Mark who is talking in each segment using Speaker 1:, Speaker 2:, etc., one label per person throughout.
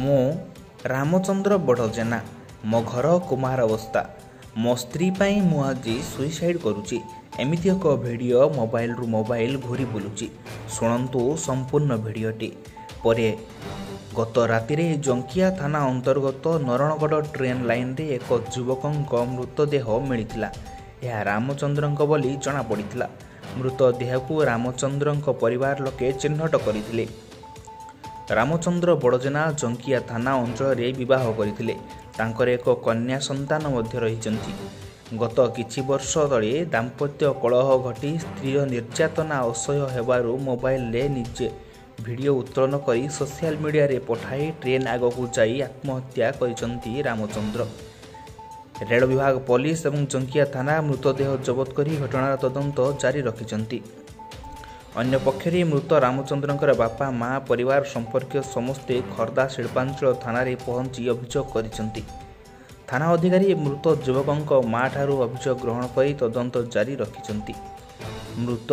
Speaker 1: ମୁଁ ରାମଚନ୍ଦ୍ର ବଡ଼ଜେନା। ମୋ ଘର କୁମାର ଅବସ୍ଥା। ମୋ ସ୍ତ୍ରୀ ପାଇଁ ମୁଁ ଆଜି ସୁଇସାଇଡ୍ କରୁଛି। ଏମିତି ଏକ ଭିଡ଼ିଓ ମୋବାଇଲ ଘୁରି ବୁଲୁଛି। ଶୁଣନ୍ତୁ ସମ୍ପୂର୍ଣ୍ଣ ଭିଡ଼ିଓଟି। ପରେ ଗତ ରାତିରେ ଜଙ୍କିଆ ଥାନା ଅନ୍ତର୍ଗତ ନରଣଗଡ଼ ଟ୍ରେନ୍ ଲାଇନ୍ରେ ଏକ ଯୁବକଙ୍କ ମୃତଦେହ ମିଳିଥିଲା। ଏହା ରାମଚନ୍ଦ୍ରଙ୍କ ବୋଲି ଜଣାପଡ଼ିଥିଲା। ମୃତଦେହକୁ ରାମଚନ୍ଦ୍ରଙ୍କ ପରିବାର ଲୋକେ ଚିହ୍ନଟ କରିଥିଲେ। ରାମଚନ୍ଦ୍ର ବଡ଼ଜେନା ଜଙ୍କିଆ ଥାନା ଅଞ୍ଚଳରେ ବିବାହ କରିଥିଲେ। ତାଙ୍କର ଏକ କନ୍ୟା ସନ୍ତାନ ମଧ୍ୟ ରହିଛନ୍ତି। ଗତ କିଛି ବର୍ଷ ତଳେ ଦାମ୍ପତ୍ୟ କଳହ ଘଟି ସ୍ତ୍ରୀର ନିର୍ଯାତନା ଅସହ୍ୟ ହେବାରୁ ମୋବାଇଲରେ ନିଜେ ଭିଡ଼ିଓ ଉତ୍ତୋଳନ କରି ସୋସିଆଲ ମିଡ଼ିଆରେ ପଠାଇ ଟ୍ରେନ୍ ଆଗକୁ ଯାଇ ଆତ୍ମହତ୍ୟା କରିଛନ୍ତି ରାମଚନ୍ଦ୍ର। ରେଳ ବିଭାଗ ପୋଲିସ ଏବଂ ଜଙ୍କିଆ ଥାନା ମୃତଦେହ ଜବତ କରି ଘଟଣାର ତଦନ୍ତ ଜାରି ରଖିଛନ୍ତି। ଅନ୍ୟପକ୍ଷରେ ମୃତ ରାମଚନ୍ଦ୍ରଙ୍କର ବାପା ମା ପରିବାର ସମ୍ପର୍କୀୟ ସମସ୍ତେ ଖୋର୍ଦ୍ଧା ଶିଳ୍ପାଞ୍ଚଳ ଥାନାରେ ପହଞ୍ଚି ଅଭିଯୋଗ କରିଛନ୍ତି। ଥାନା ଅଧିକାରୀ ମୃତ ଯୁବକଙ୍କ ମା ଠାରୁ ଅଭିଯୋଗ ଗ୍ରହଣ କରି ତଦନ୍ତ ଜାରି ରଖିଛନ୍ତି। ମୃତ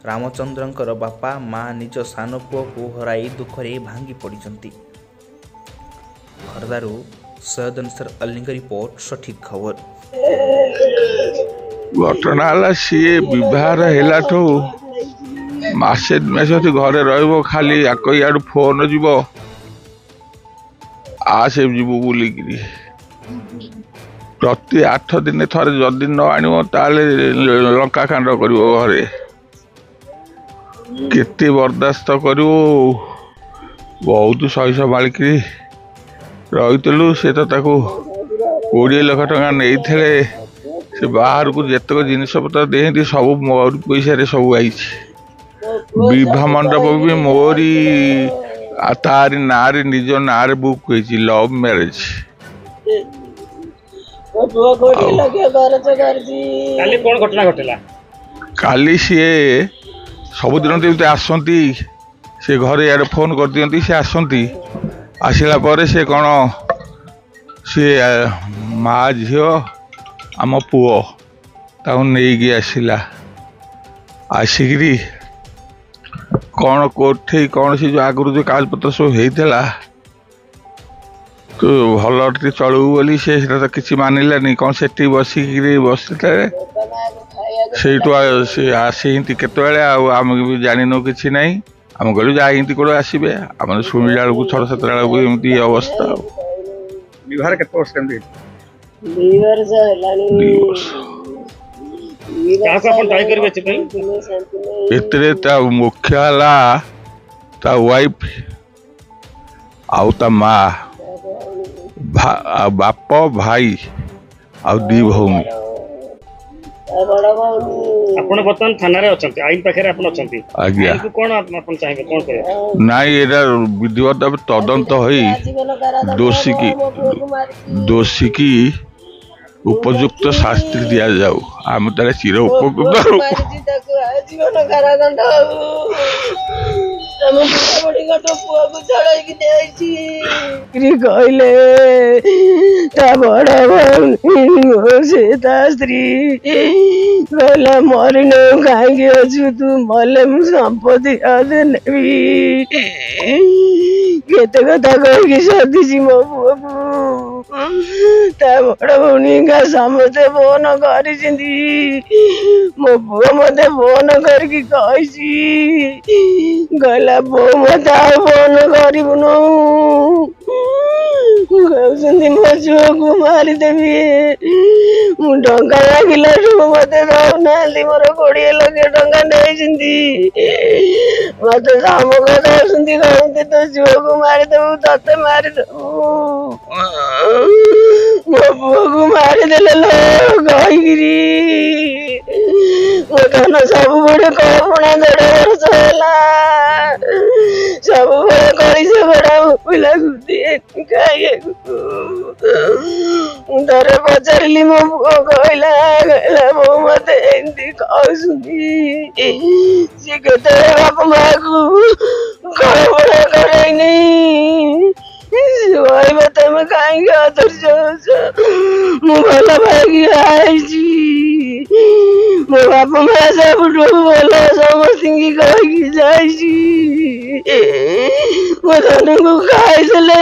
Speaker 1: ରାମଚନ୍ଦ୍ରଙ୍କର ବାପା ମା ନିଜ ସାନ ପୁଅକୁ ହରାଇ ଦୁଃଖରେ ଭାଙ୍ଗି ପଡ଼ିଛନ୍ତି। ଖୋର୍ଦ୍ଧାରୁ ସୈୟଦ ଅନସର ଅଲିଙ୍କ ରିପୋର୍ଟ, ସଠିକ ଖବର।
Speaker 2: ଘଟଣା ହେଲା ସିଏ ବିବାହ ହେଲାଠୁ ମାସେ ଘରେ ରହିବ, ଖାଲି ଆକ ଇଆଡୁ ଫୋନ ଯିବ, ଆସେ ଯିବୁ ବୁଲିକିରି। ପ୍ରତି 8 ଦିନେ ଥରେ ଯଦି ନ ଆଣିବ ତାହେଲେ ଲଙ୍କା କାଣ୍ଡ କରିବ ଘରେ। କେତେ ବରଦାସ୍ତ କରିବୁ। ବହୁତ ସହି ସମ୍ଭାଳିକିରି ରହିଥିଲୁ। ସେ ତ ତାକୁ 20 ଲକ୍ଷ ଟଙ୍କା ନେଇଥିଲେ। ସେ ବାହାରକୁ ଯେତେକ ଜିନିଷ ପତ୍ର ଦେଇନ୍ତି ସବୁ ମୋରି ପଇସାରେ ସବୁ ଆଇଛି। ବିବାହ ମଣ୍ଡପ ବି ମୋରି ତାରି ନାଁରେ ନିଜ ନାଁରେ ବୁକ୍ ହେଇଛି, ଲଭ୍ ମ୍ୟାରେଜ।
Speaker 3: କାଲି କଣ ଘଟଣା ଘଟିଲା?
Speaker 2: କାଲି ସିଏ ସବୁଦିନ ଯେମିତି ଆସନ୍ତି, ସେ ଘରେ ଇଆଡ଼େ ଫୋନ୍ କରିଦିଅନ୍ତି, ସେ ଆସନ୍ତି। ଆସିଲା ପରେ ସେ କ'ଣ ସିଏ ମା ଝିଅ ଆମ ପୁଅ ତାକୁ ନେଇକି ଆସିଲା। ଆସିକିରି କ'ଣ କୋଉଠି କ'ଣ ସେ ଯେଉଁ ଆଗରୁ ଯେଉଁ କାଗଜପତ୍ର ସବୁ ହେଇଥିଲା, ତୁ ଭଲ ଟିକେ ଚଳିବୁ ବୋଲି ସେଟା ତ କିଛି ମାନିଲାନି। କ'ଣ ସେଠି ବସିଥିଲେ। ସେଇଠୁ ସେ ଆସି ଏମିତି କେତେବେଳେ, ଆଉ ଆମେ ବି ଜାଣିନୁ କିଛି ନାହିଁ। ଆମେ କହିଲୁ ଯାଇ ଏମିତି କୋଉଠି ଆସିବେ। ଆମେ ଶୁଣିଲା ବେଳକୁ 6-7 ବେଳକୁ ଏମିତି ଅବସ୍ଥା। ଆଉ
Speaker 3: ବିବାହ କେତେ ବର୍ଷ ଏମିତି?
Speaker 4: 2 ବର୍ଷ ହେଲାଣି।
Speaker 2: ଏଥିରେ ତା ମୁଖ୍ୟ ହେଲା ତା ୱାଇଫ ଆଉ ତା ମା, ବାପ ଭାଇ ଆଉ 2 ଭଉଣୀ।
Speaker 3: ଆପଣ ବର୍ତ୍ତମାନ ଥାନାରେ ଅଛନ୍ତି, ଆଇନ ପାଖରେ ଆପଣ ଅଛନ୍ତି।
Speaker 2: ଆଜ୍ଞା।
Speaker 3: କଣ ଆପଣ ଚାହିଁବେ, କଣ କରିବେ?
Speaker 2: ନାଇଁ, ଏଇଟା ବିଧିବଦ୍ଧ ତଦନ୍ତ ହୋଇ ଦୋଷୀକି ଉପଯୁକ୍ତ ଶାସ୍ତି ଦିଆଯାଉ। ଆମେ ତାର ଚିର ଉପକୃତ।
Speaker 4: କହିଲେ ତା ବଡ ଭଉଣୀ ସେ ତା ସ୍ତ୍ରୀ କହିଲା, ମରିନୁ କାହିଁକି ଅଛୁ ତୁ, ମଲେ ମୁଁ ସମ୍ପତ୍ତି ଅଧେ ନେବି। କେତେ କଥା କହିକି ସଦିଛି ମୋ ପୁଅକୁ। ତା ବଡ ଭଉଣୀଙ୍କା ସମସ୍ତେ ଫୋନ କରିଛନ୍ତି। ମୋ ପୁଅ ମତେ ଫୋନ କରିକି କହିଛି, କହିଲା ବୋଉ ମତେ ଆଉ ଫୋନ କରିବୁନୁ, କହୁଛନ୍ତି ମୋ ଝିଅକୁ ମାରିଦେବି। ମୁଁ ଟଙ୍କା ମାଗିଲାଠୁ ମତେ ଦଉନାହାନ୍ତି। ମୋର 20 ଲକ୍ଷ ଟଙ୍କା ନେଇଛନ୍ତି। ମତେ ଧମକ ଦଉଛନ୍ତି, କହନ୍ତି ତୋ ଝିଅକୁ ମାରିଦବୁ, ତତେ ମାରିଦବୁ। ମୋ ପୁଅକୁ ମାରିଦେଲେ ଲୋ କହିକିରି। ମୋ ଧନ ସବୁବେଳେ କହୁଣା 1.5 ବର୍ଷ ହେଲା ସବୁବେଳେ କରିছে ବଡା ପିଲାକୁ ଦିଏନି ଖାଇବାକୁ। ମୁଁ ଥରେ ପଚାରିଲି, ମୋ ପୁଅ କହିଲା ବୋଉ ମତେ ଏମିତି କହୁଛନ୍ତି। ସିଏ କେତେବେଳେ ବାପ ମାଆକୁ କଳପଣା କରେଇନି। କହିବ ତମେ କାହିଁକି ଅଧୈର୍ଯ୍ୟ ହଉଛ, ମୁଁ ଭଲ ପାଇକି ଆଇଛି। ମୋ ବାପା ମା ସବୁଠୁ ଭଲ ସମସ୍ତଙ୍କୁ କହିକି ଯାଇଛି। ମୋ ଧନକୁ ଖାଇଦେଲେ।